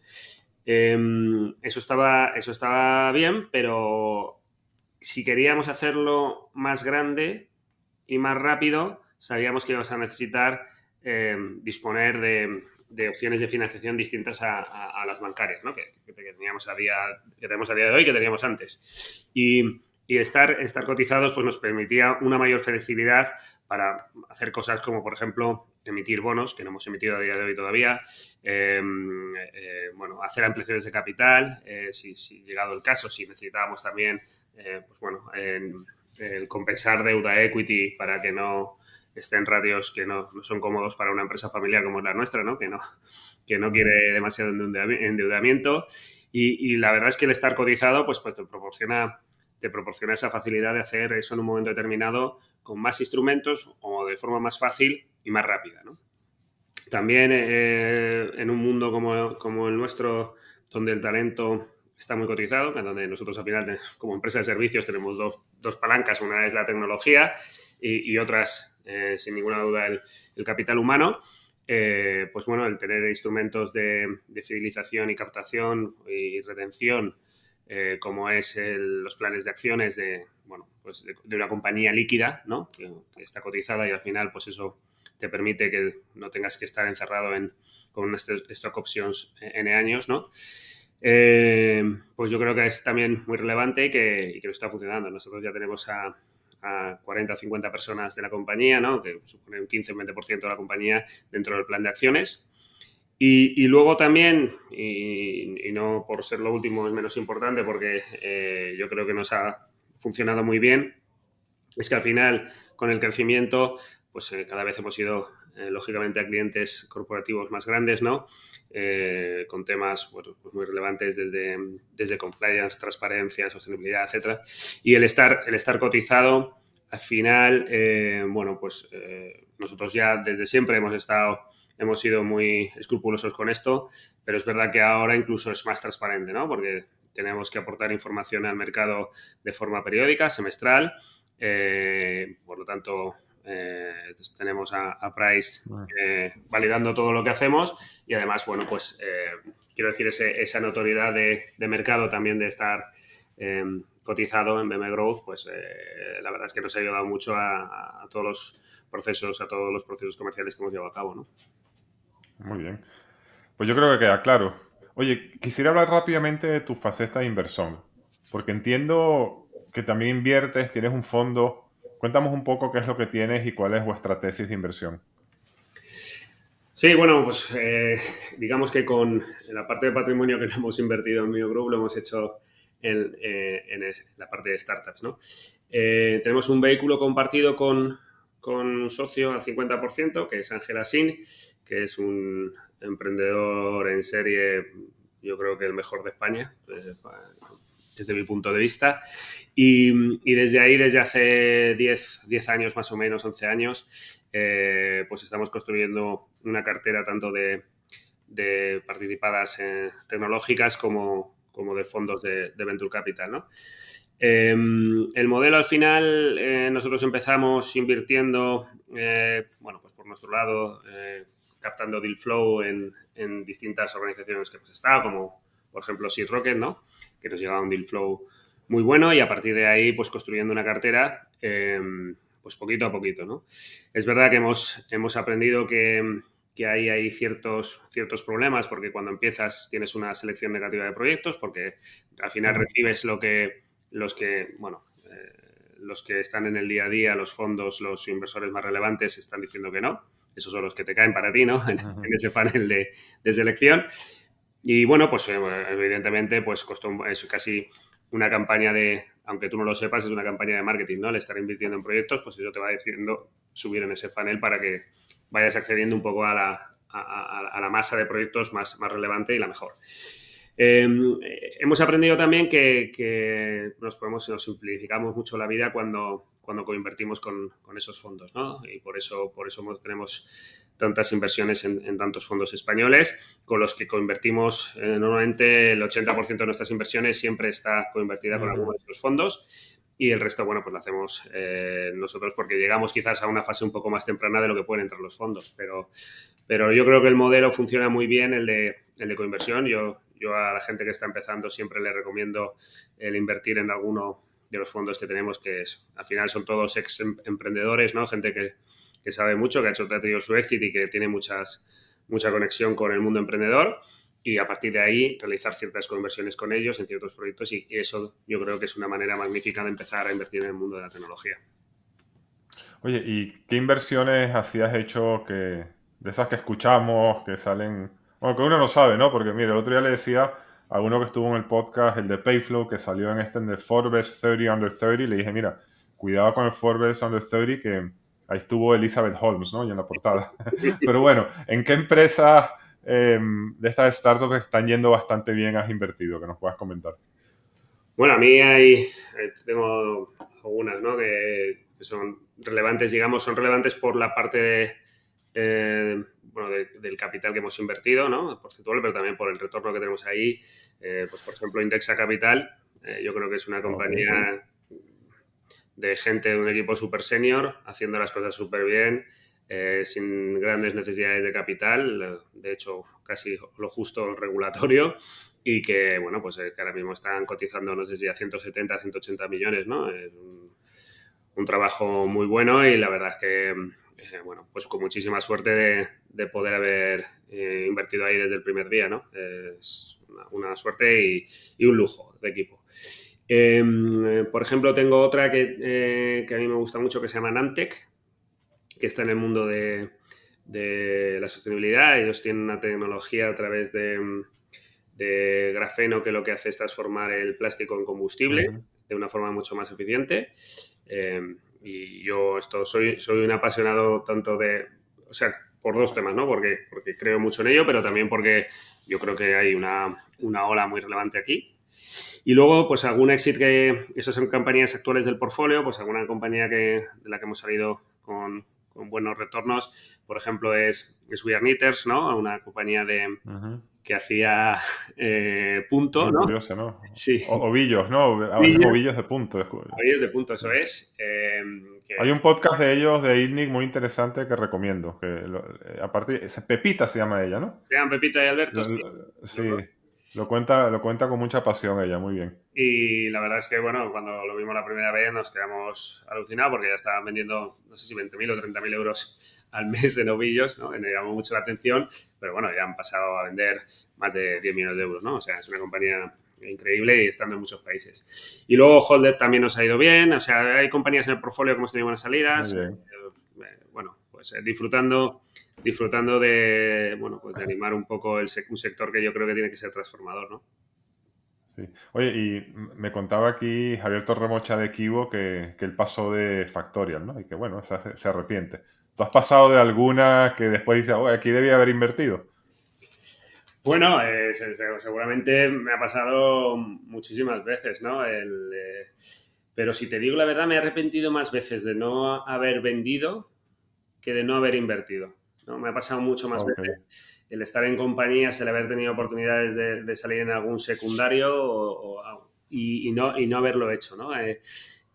Eso estaba bien, pero si queríamos hacerlo más grande y más rápido, sabíamos que íbamos a necesitar disponer de opciones de financiación distintas a las bancarias, ¿no? que teníamos que tenemos a día de hoy, que teníamos antes. Y estar cotizados pues, nos permitía una mayor flexibilidad para hacer cosas como, por ejemplo, emitir bonos, que no hemos emitido a día de hoy todavía, bueno, hacer ampliaciones de capital, si llegado el caso, si necesitábamos también, pues bueno, el compensar deuda equity para que no estén ratios que no son cómodos para una empresa familiar como es la nuestra, ¿no? Que no Ujú. quiere demasiado endeudamiento. Y la verdad es que el estar cotizado pues te proporciona esa facilidad de hacer eso en un momento determinado con más instrumentos o de forma más fácil y más rápida, ¿no? También en un mundo como el nuestro, donde el talento está muy cotizado, en donde nosotros al final, como empresa de servicios, tenemos dos palancas. Una es la tecnología y otras, sin ninguna duda, el capital humano. Pues bueno, el tener instrumentos de fidelización y captación y retención, como es los planes de acciones bueno, pues de una compañía líquida, ¿no? Que está cotizada y al final, pues eso te permite que no tengas que estar encerrado con stock options N años, ¿no? Pues yo creo que es también muy relevante y que no está funcionando. Nosotros ya tenemos a 40 o 50 personas de la compañía, ¿no? Que supone un 15 o 20% de la compañía dentro del plan de acciones. Y luego también, y no por ser lo último es menos importante, porque yo creo que nos ha funcionado muy bien, es que al final, con el crecimiento, pues cada vez hemos ido, lógicamente, a clientes corporativos más grandes, ¿no? Con temas pues muy relevantes desde compliance, transparencia, sostenibilidad, etcétera. Y el estar cotizado, al final, bueno, pues nosotros ya desde siempre hemos sido muy escrupulosos con esto, pero es verdad que ahora incluso es más transparente, ¿no? Porque tenemos que aportar información al mercado de forma periódica, semestral. Por lo tanto, tenemos a Price Mm. validando todo lo que hacemos y además, bueno, pues quiero decir, esa notoriedad de mercado también de estar cotizado en BM Growth, pues la verdad es que nos ha ayudado mucho a todos los procesos comerciales que hemos llevado a cabo, ¿no? Muy bien. Pues yo creo que queda claro. Oye, quisiera hablar rápidamente de tu faceta de inversión, porque entiendo que también inviertes, tienes un fondo. Cuéntanos un poco qué es lo que tienes y cuál es vuestra tesis de inversión. Sí, bueno, pues digamos que con la parte de patrimonio que no hemos invertido en Mio Group lo hemos hecho en la parte de startups, ¿no? Tenemos un vehículo compartido con un socio al 50%, que es Ángela Sin, que es un emprendedor en serie, yo creo que el mejor de España, desde mi punto de vista. Y desde ahí, desde hace 10 años más o menos, 11 años, pues estamos construyendo una cartera tanto de participadas tecnológicas como de fondos de Venture Capital, ¿no? El modelo al final, nosotros empezamos invirtiendo, bueno, pues por nuestro lado, captando deal flow en distintas organizaciones que hemos estado, como por ejemplo Seed Rocket, ¿no? Que nos llevaba un deal flow muy bueno y a partir de ahí, pues construyendo una cartera, pues poquito a poquito, ¿no? Es verdad que hemos aprendido que hay ciertos problemas porque cuando empiezas tienes una selección negativa de proyectos porque al final recibes los que están en el día a día, los fondos, los inversores más relevantes están diciendo que no. Esos son los que te caen para ti, ¿no? En ese panel de selección. Y bueno, pues evidentemente pues costó es casi una campaña aunque tú no lo sepas, es una campaña de marketing, ¿no? El estar invirtiendo en proyectos, pues eso te va diciendo subir en ese funnel para que vayas accediendo un poco a la masa de proyectos más relevante y la mejor. Hemos aprendido también que nos simplificamos mucho la vida cuando coinvertimos con esos fondos, ¿no? Y por eso tenemos tantas inversiones en tantos fondos españoles con los que coinvertimos. Normalmente el 80% de nuestras inversiones siempre está coinvertida con alguno de estos fondos y el resto, bueno, pues lo hacemos nosotros porque llegamos quizás a una fase un poco más temprana de lo que pueden entrar los fondos, pero yo creo que el modelo funciona muy bien, el de coinversión. Yo a la gente que está empezando siempre le recomiendo el invertir en alguno de los fondos que tenemos, que al final son todos ex emprendedores, ¿no? Gente que sabe mucho, que ha tenido su éxito y que tiene mucha conexión con el mundo emprendedor y a partir de ahí realizar ciertas conversiones con ellos en ciertos proyectos y eso yo creo que es una manera magnífica de empezar a invertir en el mundo de la tecnología. Oye, ¿y qué inversiones así has hecho de esas que escuchamos, que salen, bueno, que uno no sabe, ¿no? Porque mire, el otro día le decía a uno que estuvo en el podcast, el de Payflow, que salió en el Forbes 30 Under 30, le dije, mira, cuidado con el Forbes Under 30, que ahí estuvo Elizabeth Holmes, ¿no? Y en la portada. Pero bueno, ¿en qué empresas de estas startups que están yendo bastante bien has invertido? Que nos puedas comentar. Bueno, a mí tengo algunas, ¿no? Que son relevantes, digamos, son relevantes por la parte del capital que hemos invertido, ¿no? Porcentual, pero también por el retorno que tenemos ahí. Pues, por ejemplo, Indexa Capital, yo creo que es una compañía de gente de un equipo súper senior, haciendo las cosas súper bien, sin grandes necesidades de capital, de hecho, casi lo justo regulatorio, y que, bueno, pues que ahora mismo están cotizando, no sé si a 170, 180 millones, ¿no? Es un trabajo muy bueno y la verdad es que, bueno, pues con muchísima suerte de poder haber invertido ahí desde el primer día, ¿no? Es una suerte y un lujo de equipo. Por ejemplo, tengo otra que a mí me gusta mucho que se llama Nantec, que está en el mundo de la sostenibilidad. Ellos tienen una tecnología a través de grafeno que lo que hace es transformar el plástico en combustible de una forma mucho más eficiente. Y yo soy un apasionado tanto o sea, por dos temas, ¿no? Porque creo mucho en ello, pero también porque yo creo que hay una ola muy relevante aquí. Y luego, pues algún exit esas son compañías actuales del portfolio, pues alguna compañía de la que hemos salido con buenos retornos, por ejemplo, es We Are Knitters, ¿no? Una compañía que hacía punto, Muy ¿no? curioso, ¿no? Sí. Ovillos, ¿no? Hacen ovillos de punto. Ovillos de punto, eso es. Hay un podcast de ellos, de ITNIC, muy interesante que recomiendo. Aparte, Pepita se llama ella, ¿no? Se llaman Pepita y Alberto, sí. Sí. Lo cuenta con mucha pasión ella, muy bien. Y la verdad es que, bueno, cuando lo vimos la primera vez nos quedamos alucinados porque ya estaban vendiendo, no sé si 20.000 o 30.000 euros al mes en ovillos, ¿no? Y me llamó mucho la atención, pero bueno, ya han pasado a vender más de 10 millones de euros, ¿no? O sea, es una compañía increíble y estando en muchos países. Y luego Holded también nos ha ido bien, o sea, hay compañías en el portfolio que hemos tenido buenas Muy salidas, bien. bueno, pues disfrutando de, bueno, pues de animar un poco un sector que yo creo que tiene que ser transformador, ¿no? Sí. Oye, y me contaba aquí Javier Torremocha de Equivo que él pasó de Factorial, ¿no? Y que bueno, se arrepiente. ¿Tú has pasado de alguna que después dices, oh, aquí debía haber invertido? Bueno, seguramente me ha pasado muchísimas veces, ¿no? Pero si te digo la verdad, me he arrepentido más veces de no haber vendido que de no haber invertido, ¿no? Me ha pasado mucho más Ok, veces el estar en compañías, el haber tenido oportunidades de salir en algún secundario y no haberlo hecho, ¿no?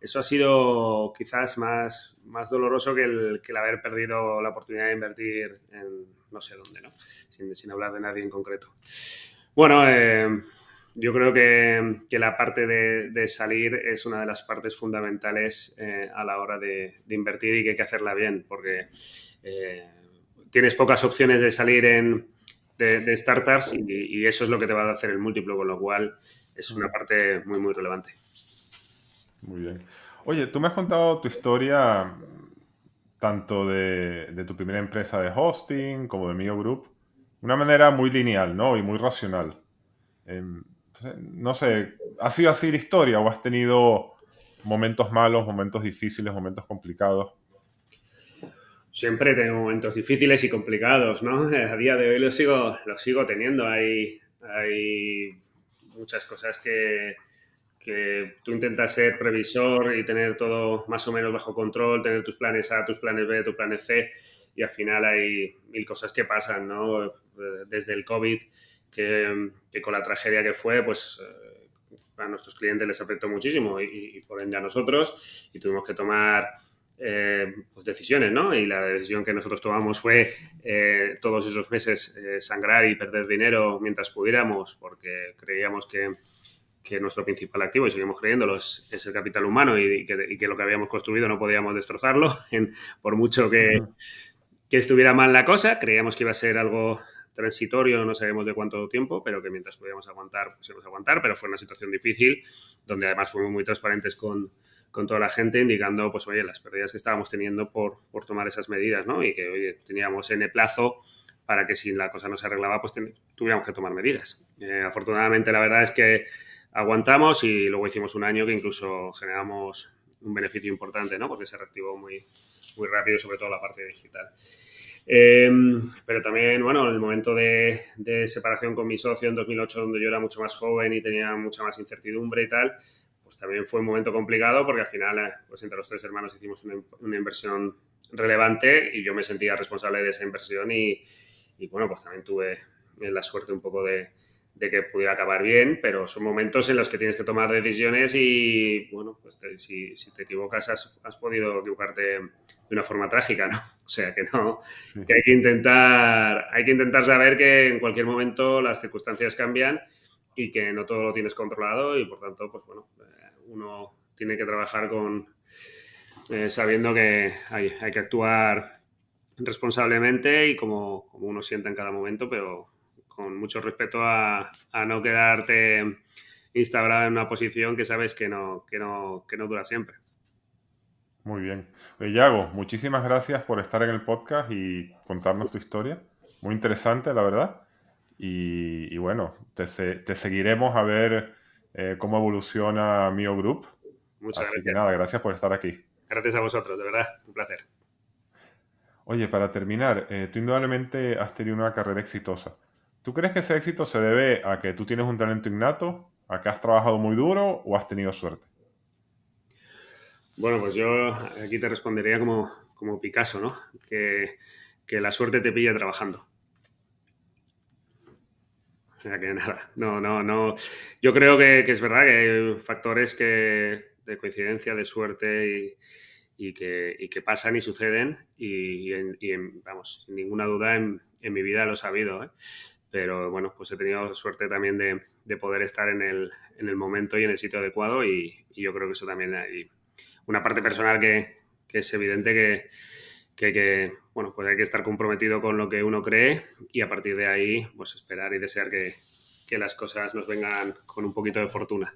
Eso ha sido quizás más doloroso que el haber perdido la oportunidad de invertir en no sé dónde, ¿no? Sin hablar de nadie en concreto. Bueno, yo creo que la parte de salir es una de las partes fundamentales a la hora de invertir y que hay que hacerla bien, porque eh, tienes pocas opciones de salir de startups y eso es lo que te va a hacer el múltiplo, con lo cual es una mm, parte muy, muy relevante. muy bien. Oye, tú me has contado tu historia tanto de tu primera empresa de hosting como de Mio Group, de una manera muy lineal, ¿no? Y muy racional. No sé, ¿ha sido así la historia o has tenido momentos malos, momentos difíciles, momentos complicados? Siempre tengo momentos difíciles y complicados, ¿no? A día de hoy los sigo teniendo. Hay muchas cosas que tú intentas ser previsor y tener todo más o menos bajo control, tener tus planes A, tus planes B, tus planes C, y al final hay mil cosas que pasan, ¿no? Desde el COVID, que con la tragedia que fue, pues a nuestros clientes les afectó muchísimo y por ende a nosotros, y tuvimos que tomar pues decisiones, ¿no? Y la decisión que nosotros tomamos fue todos esos meses sangrar y perder dinero mientras pudiéramos, porque creíamos que nuestro principal activo, y seguimos creyéndolo, es el capital humano y que lo que habíamos construido no podíamos destrozarlo, por mucho que estuviera mal la cosa. Creíamos que iba a ser algo transitorio, no sabemos de cuánto tiempo, pero que mientras podíamos aguantar, pues íbamos a aguantar, pero fue una situación difícil, donde además fuimos muy transparentes con toda la gente, indicando, pues, oye, las pérdidas que estábamos teniendo por tomar esas medidas, ¿no? Y que, oye, teníamos N plazo para que si la cosa no se arreglaba, pues tuviéramos que tomar medidas. Afortunadamente, la verdad es que aguantamos y luego hicimos un año que incluso generamos un beneficio importante, ¿no? Porque se reactivó muy rápido, sobre todo la parte digital. Eh, pero también, bueno, en el momento de separación con mi socio en 2008, donde yo era mucho más joven y tenía mucha más incertidumbre y tal, pues también fue un momento complicado porque al final, pues entre los tres hermanos hicimos una inversión relevante y yo me sentía responsable de esa inversión y bueno, pues también tuve la suerte un poco de que pudiera acabar bien, pero son momentos en los que tienes que tomar decisiones y, bueno, pues si te equivocas has podido equivocarte de una forma trágica, ¿no? O sea que no, Sí, que hay que intentar saber que en cualquier momento las circunstancias cambian y que no todo lo tienes controlado y por tanto, pues bueno, uno tiene que trabajar sabiendo que hay que actuar responsablemente y como uno sienta en cada momento, pero con mucho respeto a no quedarte instaurado en una posición que sabes que no dura siempre. muy bien. Oye, Yago, muchísimas gracias por estar en el podcast y contarnos tu historia. Muy interesante, la verdad. Y bueno, te seguiremos a ver cómo evoluciona Mio Group. Muchas Así que gracias. nada, gracias por estar aquí. Gracias a vosotros, de verdad, un placer. Oye, para terminar, tú indudablemente has tenido una carrera exitosa. ¿Tú crees que ese éxito se debe a que tú tienes un talento innato, a que has trabajado muy duro o has tenido suerte? Bueno, pues yo aquí te respondería como Picasso, ¿no? Que la suerte te pilla trabajando. O sea que nada, no. Yo creo que es verdad que hay factores de coincidencia, de suerte y que pasan y suceden vamos, sin ninguna duda en mi vida lo he sabido, ¿eh? pero bueno, pues he tenido suerte también de poder estar en el momento y en el sitio adecuado y yo creo que eso también hay una parte personal que es evidente bueno, pues hay que estar comprometido con lo que uno cree y a partir de ahí, pues esperar y desear que las cosas nos vengan con un poquito de fortuna.